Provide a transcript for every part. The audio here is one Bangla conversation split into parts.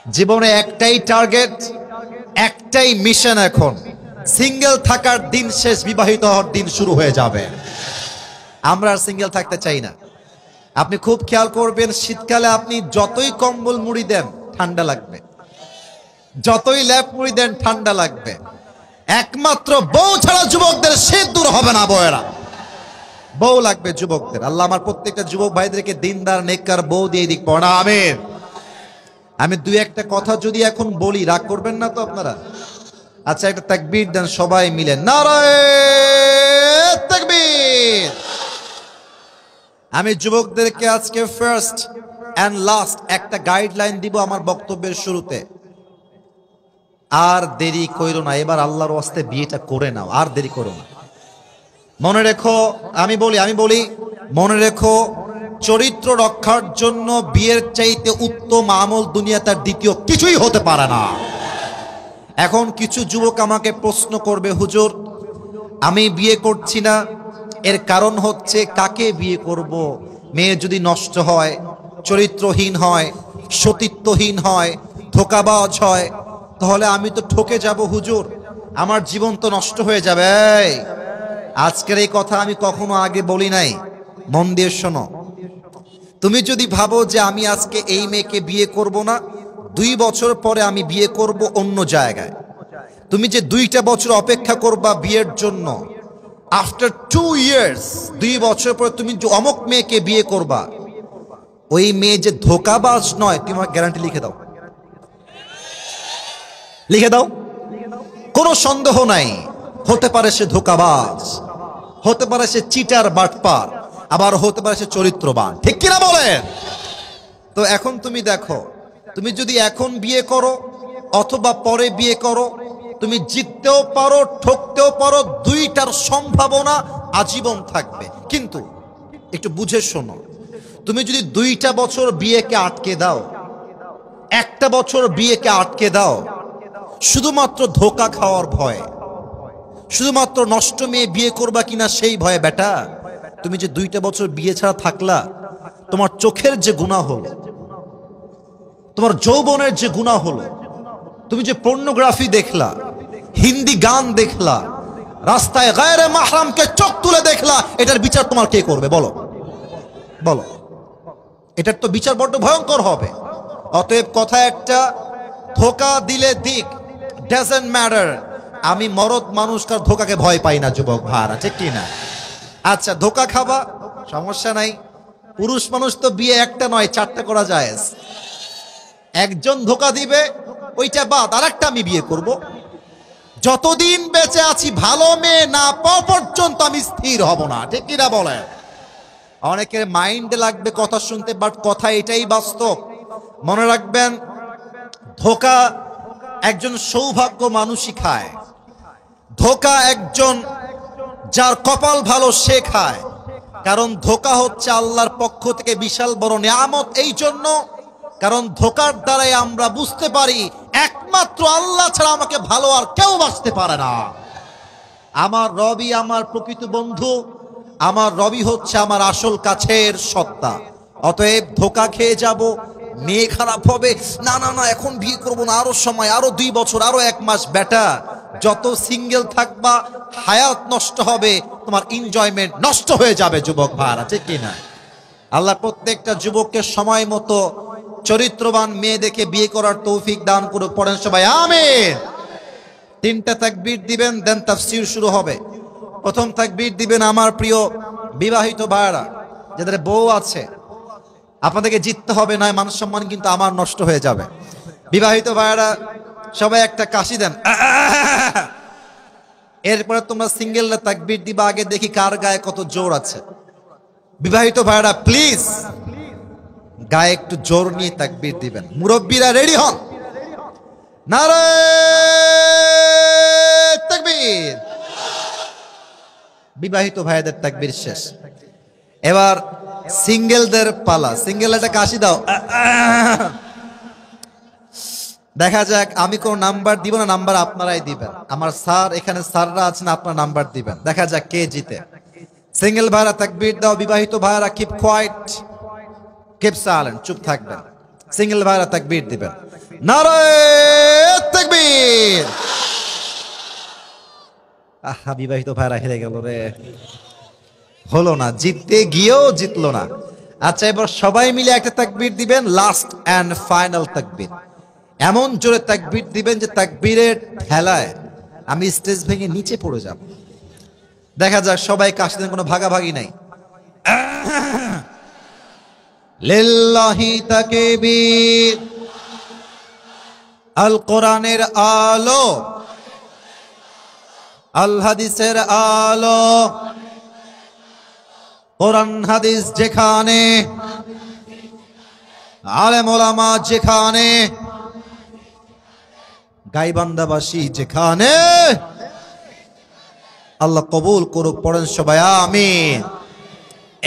জীবনে একটাই টার্গেট, একটাই মিশন। এখন সিঙ্গেল থাকার দিন শেষ, বিবাহিত হওয়ার দিন শুরু হয়ে যাবে। আমরা আর সিঙ্গেল থাকতে চাই না। আপনি খুব খেয়াল করবেন, শীতকালে আপনি যতই কম্বল মুড়ি দেন ঠান্ডা লাগবে, যতই ল্যাপ মুড়ি দেন ঠান্ডা লাগবে। একমাত্র বউ ছাড়া যুবকদের শীত দূর হবে না। বউয়েরা, বউ লাগবে যুবকদের। আল্লাহ আমার প্রত্যেকটা যুবক ভাইদেরকে দিনদার নেককার বউ দিয়ে দিক পড়া, আমিন। আমি দুই একটা কথা যদি এখন বলি, রাগ করবেন না তো আপনারা? আচ্ছা, একটা তাকবীর দেন সবাই মিলে, নারায়ে তাকবীর। আমি যুবকদেরকে আজকে ফার্স্ট এন্ড লাস্ট একটা গাইডলাইন দিব আমার বক্তব্যের শুরুতে। আর দেরি কইরো না, এবার আল্লাহর ওয়াস্তে বিয়েটা করে নাও, আর দেরি করো না। মনে রেখো, আমি বলি মনে রেখো, চরিত্র রক্ষার জন্য বিয়ের চাইতে উত্তম আমল দুনিয়া তার দ্বিতীয় কিছুই হতে পারে না। এখন কিছু যুবক আমাকে প্রশ্ন করবে, হুজুর আমি বিয়ে করছি না, এর কারণ হচ্ছে কাকে বিয়ে করব? মেয়ে যদি নষ্ট হয়, চরিত্রহীন হয়, সতীত্বহীন হয়, ধোঁকাবাজ হয়, তাহলে আমি তো ঠকে যাব হুজুর, আমার জীবন তো নষ্ট হয়ে যাবে। আজকের এই কথা আমি কখনো আগে বলি নাই, মন দিয়ে শোনো। তুমি যদি ভাবো যে আমি আজকে এই মেয়েকে বিয়ে করব না, 2 বছর পরে আমি বিয়ে করব অন্য জায়গায়, তুমি যে 2টা বছর অপেক্ষা করবা বিয়ের জন্য, আফটার 2 ইয়ার্স, 2 বছর পরে তুমি যে অমুক মেয়েকে বিয়ে করবা, ওই মেয়ে যে ধোঁকাবাজ নয়, তুমি আমার গ্যারান্টি লিখে দাও, লিখে দাও, কোনো সন্দেহ নাই। হতে পারে সে ধোঁকাবাজ, হতে পারে সে চিটার বাটপার, আবার হতে পারে সে চরিত্রবান, ঠিক কিনা বলেন? তো এখন তুমি দেখো, তুমি যদি এখন বিয়ে করো অথবা পরে বিয়ে করো, তুমি জিততেও পারো, ঠকতেও পারো, 2টার সম্ভাবনা আজীবন থাকবে। কিন্তু একটু বুঝে শোনো, তুমি যদি 2টা বছর বিয়েকে আটকে দাও, 1টা বছর বিয়েকে আটকে দাও, শুধুমাত্র ধোঁকা খাওয়ার ভয়, শুধুমাত্র নষ্ট মেয়ে বিয়ে করবা কিনা সেই ভয়ে, বেটা তুমি যে 2টা বছর বিয়ে ছাড়া থাকলা, তোমার চোখের যে গুনাহ হলো, তোমার যৌবনের যে গুনাহ হলো, তুমি যে পর্নোগ্রাফি দেখলা, হিন্দি গান দেখলা, রাস্তায় গায়রে মাহরামকে চোখ তুলে দেখলা, এটার বিচার তোমার কে করবে? বলো বলো, এটার তো বিচার বড্ড ভয়ঙ্কর হবে। অতএব কথা একটা, ধোঁকা দিলে দিক, ডাজন্ট ম্যাটার। আমি মরদ মানুষকার ধোঁকাকে ভয় পাই না যুবক ভাইরা, ঠিক কি না? আচ্ছা, ধোঁকা খাবা, সমস্যা নাই। পুরুষ মানুষ তো বিয়ে একটা নয় 4টা করা যায়। একজন ধোঁকা দিবে, ওইটা বাদ, আরেকটা আমি বিয়ে করব। যতদিন বেঁচে আছি ভালো মেয়ে না পাওয়া পর্যন্ত আমি স্থির হব না, ঠিক কিনা বলে? অনেকের মাইন্ডে লাগবে কথা শুনতে, বাট কথা এটাই বাস্তব। মনে রাখবেন, ধোঁকা একজন সৌভাগ্য মানুষই খায়, ধোঁকা একজন যার কপাল ভালো সে খায়। কারণ ধোঁকা হচ্ছে আল্লাহর পক্ষ থেকে বিশাল বড় নিয়ামত। এই জন্য, কারণ ধোঁকার দ্বারাই আমরা বুঝতে পারি একমাত্র আল্লাহ ছাড়া আমাকে ভালো আর কেউ বাঁচতে পারে না। আমার রবি আমার প্রকৃত বন্ধু, আমার রবি হচ্ছে আমার আসল কাছের সত্তা। অতএব ধোঁকা খেয়ে যাব, মেয়ে খারাপ হবে, না না না এখন বিয়ে করবো না, আরো সময়, আরো 2 বছর, আরো 1 মাস, বেটা যত সিঙ্গেল থাকবা হায়াত নষ্ট হবে, তোমার এনজয়মেন্ট নষ্ট হয়ে যাবে যুবক ভাইরা, ঠিক কিনা? আল্লাহ প্রত্যেকটা যুবককে সময় মতো চরিত্রবান মেয়ে দেখে বিয়ে করার তৌফিক দান করুক। পড়েন সবাই আমিন। 3টা তাকবীর দিবেন, দেন তাফসীর শুরু হবে। প্রথম তাকবীর দিবেন আমার প্রিয় বিবাহিত ভাইরা, যাদের বউ আছে, আপনাদেরকে জিততে হবে, নয় মান সম্মান কিন্তু আমার নষ্ট হয়ে যাবে। বিবাহিত ভাইরা সবাই একটা কাশি দেন। এরপরে তোমরা সিঙ্গেলরা তাকবীর দিবা, আগে দেখি কার গায়ে কত জোর আছে। বিবাহিত ভাইরা প্লিজ গায়ে একটু জোর নিয়ে তাকবীর দিবেন। মুরব্বীরা রেডি হন, নারায়ে তাকবীর। বিবাহিত ভাইদের তাকবীর শেষ, এবার সিঙ্গেলদের পালা। সিঙ্গেল একটা কাশি দাও। দেখা যাক, আমি কোন নাম্বার দিব না, নাম্বার আপনারাই দিবেন। আমার স্যার এখানে, স্যাররা আছেন, আপনারা নাম্বার দিবেন। দেখা যাক কে জিতে। সিঙ্গেল ভাইরা তাকবীর দাও, বিবাহিত ভাইরা কিপ কোয়াইট, কিপ সাইলেন্ট, চুপ থাকবেন। সিঙ্গেল ভাইরা তাকবীর দিবেন। নারায়ে তাকবীর। আহা, বিবাহিত ভাইরা হেরে গেল রে, হলো না, জিততে গিয়েও জিতলো না। আচ্ছা, এবার সবাই মিলে একটা তাকবীর দিবেন, লাস্ট এন্ড ফাইনাল তাকবীর। এমন জোরে তাকবীর দিবেন যে তাকবীরের ঠেলায় আমি স্টেজ ভেঙে নিচে পড়ে যাব। দেখা যাক সবাই কাছে, কোনো ভাগাভাগি নাই। লিল্লাহি তাকবীর। আল কোরআনের আলো, আল হাদিসের আলো, কোরআন হাদিস যেখানে, আলেম ওলামা যেখানে, গাইবান্ধাবাসী যেখানে, আল্লাহ কবুল করুক। পড়েন সবাই আমিন।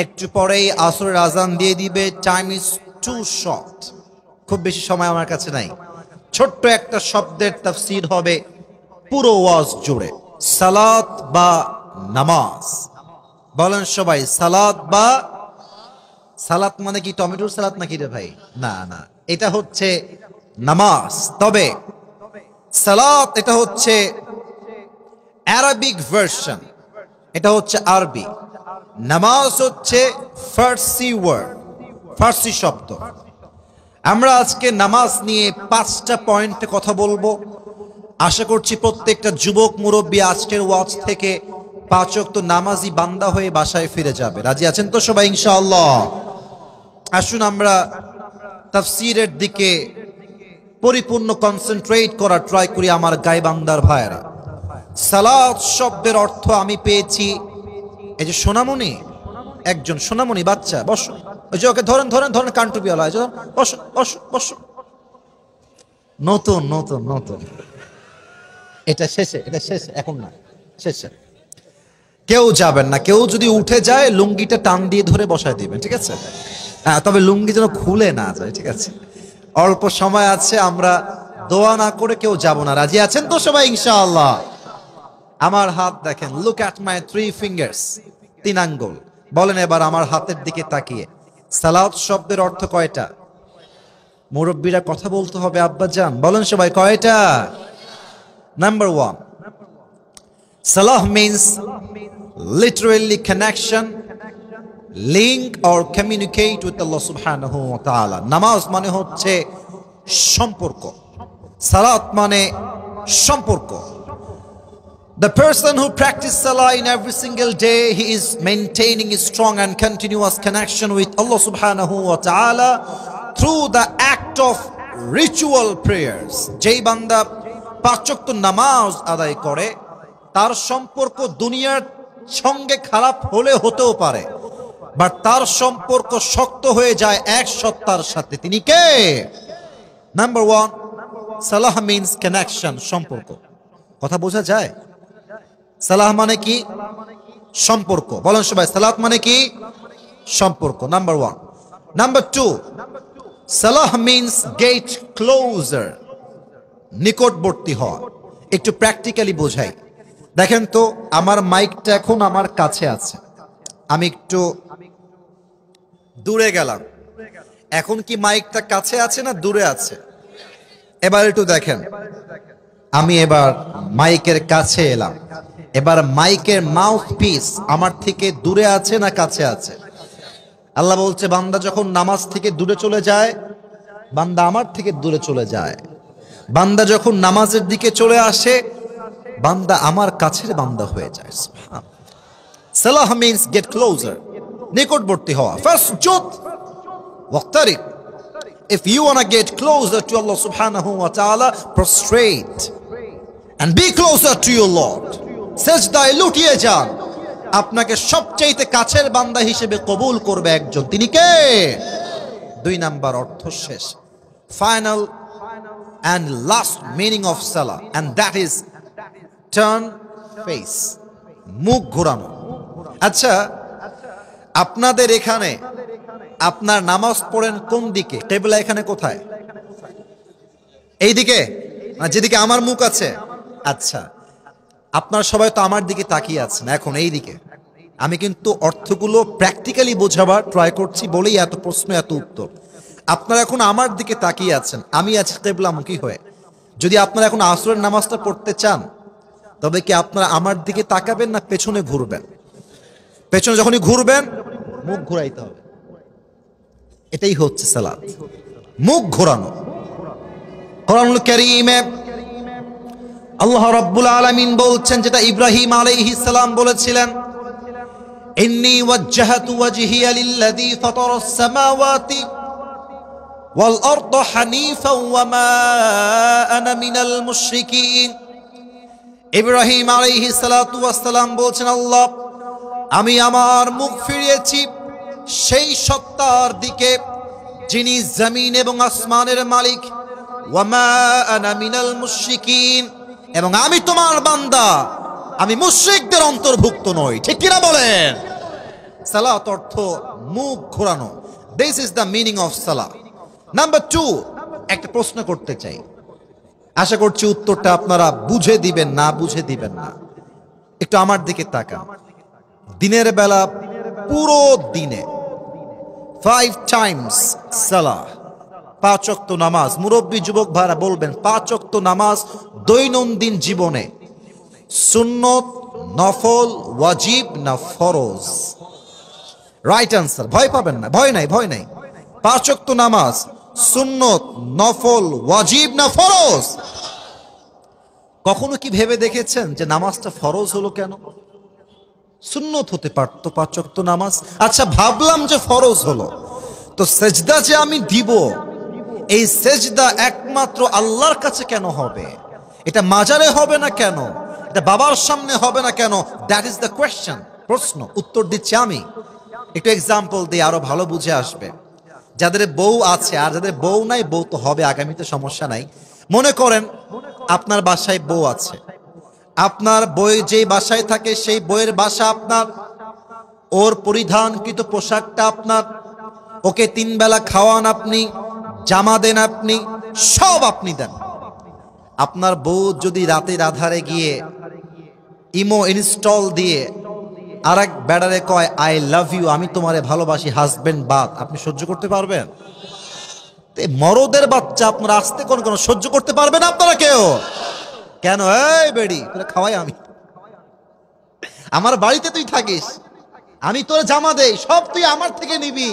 একটু পরেই আসরের আজান দিয়ে দিবে। টাইম ইজ টু শর্ট, খুব বেশি সময় আমার কাছে নাই। ছোট্ট একটা শব্দের তাফসীর হবে পুরো ওয়াজ জুড়ে। সালাত বা নামাজ। বলেন সবাই, সালাত বা, সালাত মানে কি টমেটোর সালাত নাকি রে ভাই? না না, এটা হচ্ছে নামাজ। তবে সালাত এটা হচ্ছে আরবিক ভার্সন, এটা হচ্ছে আরবি। নামাজ হচ্ছে ফার্সি ওয়ার্ড, ফার্সি শব্দ। আমরা আজকে নামাজ নিয়ে 5টা পয়েন্টে কথা বলবো। আশা করছি প্রত্যেকটা যুবক মুরব্বী আজকের ওয়াজ থেকে 5 ওয়াক্ত নামাজি বান্দা হয়ে বাসায় ফিরে যাবে। রাজি আছেন তো সবাই ইনশাআল্লাহ? আসুন আমরা তাফসীরের দিকে পরিপূর্ণ কনসেন্ট্রেট করা ট্রাই করি আমার গায়বান্দার ভাইয়েরা। সালাত শব্দের অর্থ আমি পেয়েছি, এই যে সোনামণি, একজন সোনামণি বাচ্চা, বসো, ওই যে ওকে ধরেন ধরেন ধরেন, কান্টুবিওয়ালা, বসো বসো বসো। নতুন নতুন নতুন, এটা শেষে, এটা শেষে, এখন না, শেষে। কেউ যাবেন না, কেউ যদি উঠে যায় লুঙ্গিটা টান দিয়ে ধরে বসায় দিবেন, ঠিক আছে? হ্যাঁ, তবে লুঙ্গি যেন খুলে না যায়, ঠিক আছে? অল্প সময় আছে, আমরা দোয়া না করে কেউ যাব না। রাজি আছেন তো সবাই ইনশাআল্লাহ? আমার হাত দেখেন, লুক অ্যাট মাই 3 ফিঙ্গার্স, 3 আঙ্গুল। বলেন এবার আমার হাতের দিকে তাকিয়ে, সালাত শব্দের অর্থ কয়টা? মুরব্বীরা কথা বলতে হবে আব্বাজান, বলেন সবাই কয়টা? Number 1, salah means literally connection, link or communicate with Allah subhanahu wa ta'ala. নামাজ মানে হচ্ছে সম্পর্ক, সালাত মানে সম্পর্ক। The person who practices salah in every single day, he is maintaining a strong and continuous connection with Allah subhanahu wa ta'ala through the act of ritual prayers. যেই বান্দা 5 ওয়াক্ত নামাজ আদায় করে, তার সম্পর্ক দুনিয়ার সঙ্গে খারাপ হলে হতেও পারে, বাট তার সম্পর্ক শক্ত হয়ে যায় এক সত্তার সাথে। তিনি কে? নাম্বার 1, সালাহ মিন্স কানেকশন, সম্পর্ক। কথা বোঝা যায়? সালাহ মানে কি? সম্পর্ক। বলেন সবাই, সালাত মানে কি? সম্পর্ক। নাম্বার 1। নাম্বার 2, সালাহ মিন্স গেট ক্লোজার, নিকটবর্তী হওয়া। একটু প্র্যাকটিক্যালি বোঝাই। দেখেন তো, আমার মাইকটা এখন আমার কাছে আছে, আমি একটু দূরে গেলাম, এখন কি মাইকটা কাছে আছে না দূরে আছে? এবার একটু দেখেন, আমি এবার মাইকের কাছে এলাম, এবার মাইকের মাউথ পিস আমার থেকে দূরে আছে না কাছে আছে? আল্লাহ বলছে, বান্দা যখন নামাজ থেকে দূরে চলে যায়, বান্দা আমার থেকে দূরে চলে যায়। বান্দা যখন নামাজের দিকে চলে আসে, বান্দা আমার কাছের বান্দা হয়ে যায়। সালাহ মিন্স গেট ক্লোজার, নিকটবর্তী হওয়া। ফাসজুদ ওয়াক্তারিব। If you want to get closer to Allah subhanahu wa ta'ala, prostrate and be closer to your Lord. সেজদায় লুটিয়ে যান, আপনাকে সবচেয়ে কাছের বান্দা হিসেবে কবুল করবে একজন, তিনি কে? 2 নাম্বার অর্থ শেষ, final and last meaning of salah, and that is turn face, মুখ ঘোরানো। আচ্ছা, আপনাদের এখানে আপনার নামাজ পড়েন কোন দিকে? কিবলা এখানে কোথায়? এই দিকে, যেদিকে আমার মুখ আছে। আচ্ছা, আপনার সবাই তো আমার দিকে তাকিয়ে আছেন এখন, এই দিকে। আমি কিন্তু অর্থগুলো প্র্যাকটিক্যালি বোঝাবার ট্রাই করছি বলেই এত প্রশ্ন, এত উত্তর। আপনারা এখন আমার দিকে তাকিয়ে আছেন, আমি আছি কিবলামুখী হয়ে। যদি আপনারা এখন আসরের নামাজটা পড়তে চান, তবে কি আপনারা আমার দিকে তাকাবেন না পেছনে ঘুরবেন? পেছনে যখনই ঘুরবেন মুখ ঘুরাইতে হবে। এটাই হচ্ছে সালাত, মুখ ঘোরানো। কোরআনুল কারীমে আল্লাহ রাব্বুল আলামিন বলছেন, যেটা ইব্রাহিম আলাইহিস সালাম বলেছিলেন, ইন্নী ওয়াজ্জাহতু ওয়াজহিয়া লিল্লাযী ফাতারাস সামাওয়াতি ওয়াল আরদা হানিফাও ওয়া মা আনা মিনাল মুশরিকিন। ইব্রাহিম আলাইহিস সালাতু ওয়াস সালাম বলছেন, আল্লাহ, আমি আমার মুখ ফিরিয়েছি সেই সত্তার দিকে যিনি জমিন এবং আসমানের মালিক, ওয়া মা আনা মিনাল মুশরিকিন, এবং আমি তোমার বান্দা, আমি মুশরিকদের অন্তর্ভুক্ত নই। ঠিক কিনা বলেন? সালাত অর্থ মুখ ঘোরানো। This is the meaning of সালাত। নাম্বার 2, একটা প্রশ্ন করতে চাই, আশা করছি উত্তরটা আপনারা বুঝে দিবেন, না বুঝে দিবেন না। একটু আমার দিকে তাকান। দিনের বেলা পুরো দিনে 5 টাইমস সালাহ, 5 ওয়াক্ত নামাজ। মুরব্বী যুবক ভাইরা বলবেন, 5 ওয়াক্ত নামাজ দৈনন্দিন জীবনে সুন্নত, নফল, ওয়াজিব না ফরজ? Right answer. ভয় পাবেন না, ভয় নাই, ভয় নাই। 5 ওয়াক্ত নামাজ সুন্নত, নফল, ওয়াজিব না ফরজ? কখনো কি ভেবে দেখেছেন যে নামাজটা ফরজ হলো কেন? সুন্নত হতে পারত 5 ওয়াক্ত নামাজ। আচ্ছা, ভাবলাম যে ফরজ হলো, তো সেজদা যে আমি দিব, এই সেজদা একমাত্র আল্লাহর কাছে কেন হবে? এটা মাজারে হবে না কেন? এটা বাবার সামনে হবে না কেন? That is the question. প্রশ্ন, উত্তর দিচ্ছি আমি। একটু এক্সাম্পল দিয়ে আরো ভালো বুঝে আসবে। যাদের বউ আছে আর যাদের বউ নাই, বউ তো হবে আগামীতে, সমস্যা নাই। মনে করেন আপনার বাসায় বউ আছে, আপনার বই যেই বাসায় থাকে সেই বইয়ের বাসা আপনার, ওর পরিধানকৃত পোশাকটা আপনার, ওকে 3 বেলা খাওয়ান আপনি, জামা দেন আপনি, সব আপনি দেন। আপনার বউ যদি রাতের আধারে গিয়ে ইমো ইনস্টল দিয়ে আরেক বেড়ারে কয় আই লাভ ইউ, আমি তোমারে ভালোবাসি, হাজবেন্ড বাদ, আপনি সহ্য করতে পারবেন? মরদের বাচ্চা আপনারা আসতে কোন কোন সহ্য করতে পারবেন আপনারা কেউ? কেন? এই বেড়ি, তোরা খাওয়াই আমি, আমার বাড়িতে তুই থাকিস, আমি তোর জামা দেই, সব তুই আমার থেকে নিবি,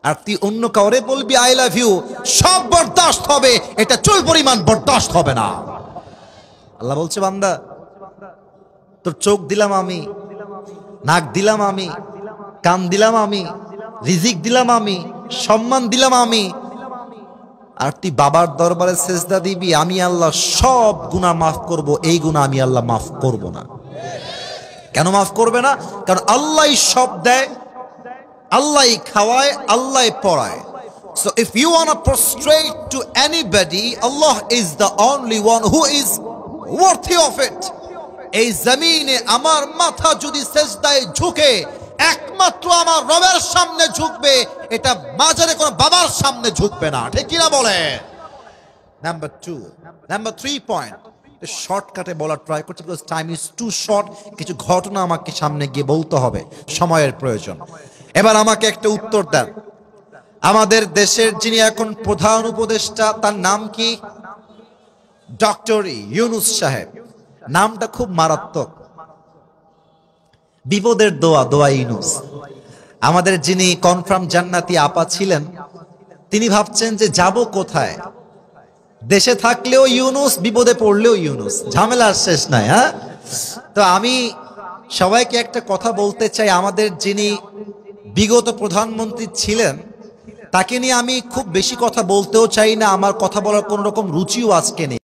আর তুই অন্য কাউরে বলবি আই লাভ ইউ, সব বরদাস্ত হবে, এটা চুল পরিমাণ বরদাস্ত হবে না। আল্লাহ বলছে, বান্দা, তোর চোখ দিলাম আমি, নাক দিলাম আমি, কান দিলাম আমি, রিজিক দিলাম আমি, সম্মান দিলাম আমি, আর তুই বাবার দরবারে সেজদা দিবি, আমি আল্লাহ সব গুনাহ মাফ করব, এই গুনাহ আমি আল্লাহ মাফ করব না। কেন মাফ করবে না? কারণ আল্লাহই সব দেয়, আল্লাহই খাওয়ায়, আল্লাহই পড়ায়। So if you want to prostrate to anybody, Allah is the only one who is worthy of it. এই জমিনে আমার মাথা যদি সেজদায় ঝুঁকে, একমাত্র আমার রবের সামনে ঝুঁকবে, এটা মাজারে কোনো বাবার সামনে ঝুঁকবে না। ঠিক কিনা বলে? নাম্বার 2, নাম্বার 3 পয়েন্ট শর্টকাটে বলার ট্রাই করছি, because time is too short. কিছু ঘটনা আমাকে সামনে গিয়ে বলতে হবে, সময়ের প্রয়োজন। এবার আমাকে একটা উত্তর দেন, আমাদের দেশের যিনি এখন প্রধান উপদেষ্টা, তার নাম কি? ডক্টর ইউনূস সাহেব। নামটা খুব মারাত্মক, বিপদের দোয়া, দোয়া ইউনূস। আমাদের যিনি কনফার্ম জান্নাতি আপা ছিলেন, তিনি ভাবছেন যে যাব কোথায়, দেশে থাকলেও ইউনূস, বিপদে পড়লেও ইউনূস, ঝামেলার শেষ নাই। হ্যাঁ, তো আমি সবাইকে একটা কথা বলতে চাই, আমাদের যিনি বিগত প্রধানমন্ত্রী ছিলেন, তাকে নিয়ে আমি খুব বেশি কথা বলতেও চাই না, আমার কথা বলার কোন রকম রুচিও আজকে নেই।